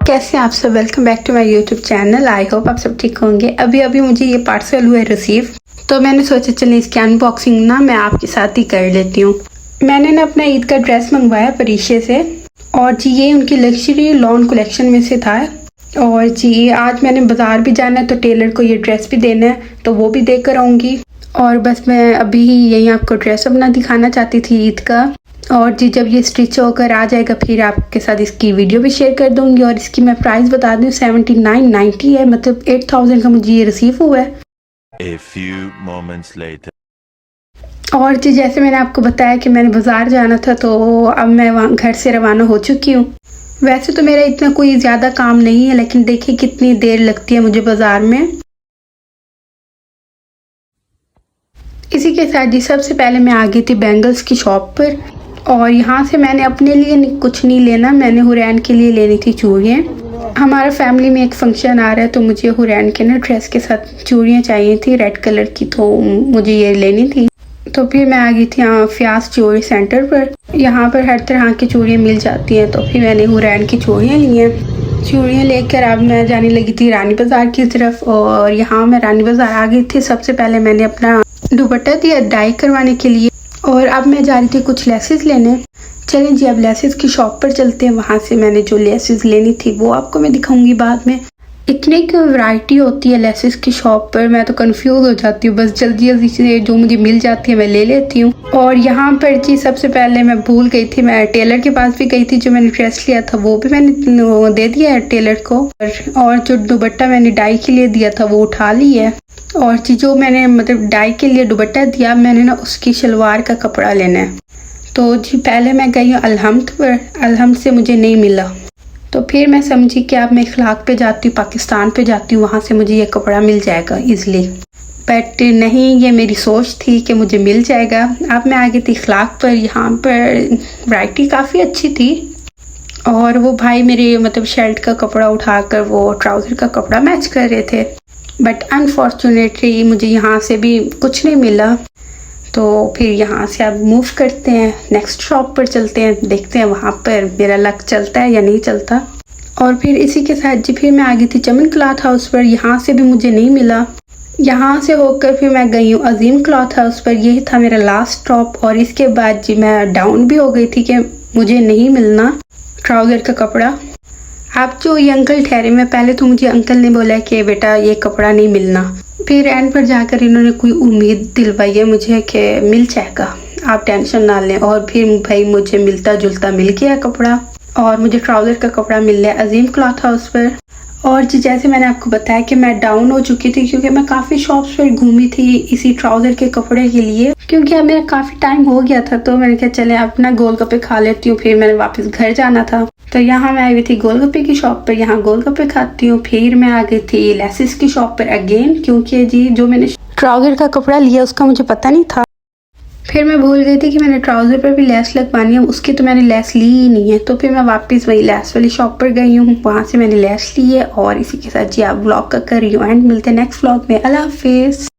कैसे हैं आप सब। Welcome back to my YouTube channel. I hope आप सब ठीक होंगे। अभी अभी मुझे ये पार्सल हुआ है रिसीव, तो मैंने सोचा चलिए इसकी अनबॉक्सिंग ना मैं आपके साथ ही कर लेती हूँ। मैंने ना अपना ईद का ड्रेस मंगवाया परीशे से, और जी ये उनकी लग्जरी लॉन कलेक्शन में से था। और जी आज मैंने बाज़ार भी जाना है, तो टेलर को ये ड्रेस भी देना है, तो वो भी देकर आऊँगी। और बस मैं अभी ही यही आपको ड्रेस अपना दिखाना चाहती थी ईद का। और जी जब ये स्टिच होकर आ जाएगा फिर आपके साथ इसकी वीडियो भी शेयर कर दूंगी। और इसकी मैं प्राइस बता दूं 7990 है, मतलब 8000 का मुझे ये रिसीव हुआ है। A few moments later. और जी जैसे मैंने आपको बताया कि मैंने बाज़ार जाना था, तो अब मैं वहाँ घर से रवाना हो चुकी हूँ। वैसे तो मेरा इतना कोई ज़्यादा काम नहीं है, लेकिन देखिए कितनी देर लगती है मुझे बाज़ार में। इसी के साथ जी सबसे पहले मैं आ गई थी बैंगल्स की शॉप पर, और यहाँ से मैंने अपने लिए कुछ नहीं लेना, मैंने हुरैन के लिए लेनी थी चूड़ियाँ। हमारा फैमिली में एक फंक्शन आ रहा है, तो मुझे हुरैन के ना ड्रेस के साथ चूड़ियाँ चाहिए थी रेड कलर की, तो मुझे ये लेनी थी। तो फिर मैं आ गई थी यहाँ फ्यास चूड़ी सेंटर पर। यहाँ पर हर तरह की चूड़ियाँ मिल जाती हैं, तो फिर मैंने हुरैन की चूड़ियाँ ली हैं। चूड़ियाँ लेकर अब मैं जाने लगी थी रानी बाज़ार की तरफ, और यहाँ मैं रानी बाज़ार आ गई थी। सबसे पहले मैंने अपना दुपट्टा दिया डाई करवाने के लिए, और अब मैं जा रही थी कुछ लेसेस लेने। चलें जी अब लेसेस की शॉप पर चलते हैं। वहाँ से मैंने जो लेसेस लेनी थी वो आपको मैं दिखाऊंगी बाद में। इतनी क्यों वैरायटी होती है लेसेस की शॉप पर, मैं तो कंफ्यूज हो जाती हूँ। बस जल्दी जल्दी से जो मुझे मिल जाती है मैं ले लेती हूँ। और यहाँ पर जी सबसे पहले मैं भूल गई थी, मैं टेलर के पास भी गई थी। जो मैंने ड्रेस लिया था वो भी मैंने दे दिया है टेलर को, और जो दुपट्टा मैंने डाई के लिए दिया था वो उठा ली है। और जी जो मैंने मतलब डाई के लिए दुपट्टा दिया, मैंने ना उसकी शलवार का कपड़ा लेना है। तो जी पहले मैं गई हूँ अलहम्द पर, अलहम्द से मुझे नहीं मिला, तो फिर मैं समझी कि अब मैं इखलाक पे जाती हूँ, पाकिस्तान पे जाती हूँ, वहाँ से मुझे ये कपड़ा मिल जाएगा इजली। बट नहीं, ये मेरी सोच थी कि मुझे मिल जाएगा। अब मैं आ गई थी इखलाक पर। यहाँ पर वैरायटी काफ़ी अच्छी थी, और वो भाई मेरे मतलब शर्ट का कपड़ा उठाकर वो ट्राउज़र का कपड़ा मैच कर रहे थे। बट अनफॉर्चुनेटली मुझे यहाँ से भी कुछ नहीं मिला, तो फिर यहाँ से अब मूव करते हैं, नेक्स्ट शॉप पर चलते हैं, देखते हैं वहाँ पर मेरा लक चलता है या नहीं चलता। और फिर इसी के साथ जी फिर मैं आ गई थी चमन क्लॉथ हाउस पर। यहाँ से भी मुझे नहीं मिला। यहाँ से होकर फिर मैं गई हूँ अजीम क्लॉथ हाउस पर। यही था मेरा लास्ट स्टॉप। और इसके बाद जी मैं डाउन भी हो गई थी कि मुझे नहीं मिलना ट्राउज़र का कपड़ा। आप जो ये अंकल ठहरे, मैं पहले तो मुझे अंकल ने बोला कि बेटा ये कपड़ा नहीं मिलना, फिर एंड पर जाकर इन्होंने कोई उम्मीद दिलवाई है मुझे कि मिल जाएगा, आप टेंशन ना लें। और फिर भाई मुझे मिलता जुलता मिल गया कपड़ा, और मुझे ट्राउज़र का कपड़ा मिल रहा है अजीम क्लॉथ हाउस पर। और जी जैसे मैंने आपको बताया कि मैं डाउन हो चुकी थी, क्योंकि मैं काफ़ी शॉप्स पर घूमी थी इसी ट्राउज़र के कपड़े के लिए, क्योंकि अब मेरा काफ़ी टाइम हो गया था। तो मैंने कहा चले अपना गोलगप्पे खा लेती हूँ, फिर मैंने वापस घर जाना था। तो यहाँ मैं आई हुई थी गोलगप्पे की शॉप पर, यहाँ गोलगप्पे खाती हूँ। फिर मैं आ गई थी लेसेस की शॉप पर अगेन, क्योंकि जी जो मैंने ट्राउज़र का कपड़ा लिया उसका मुझे पता नहीं था। फिर मैं भूल गई थी कि मैंने ट्राउज़र पर भी लेस लगवानी है, उसकी तो मैंने लेस ली ही नहीं है। तो फिर मैं वापस वही लेस वाली शॉप पर गई हूँ, वहाँ से मैंने लेस ली है। और इसी के साथ जी आप व्लॉग का कर रही हूँ एंड मिलते हैं नेक्स्ट व्लॉग में। अल्लाह हाफिज़।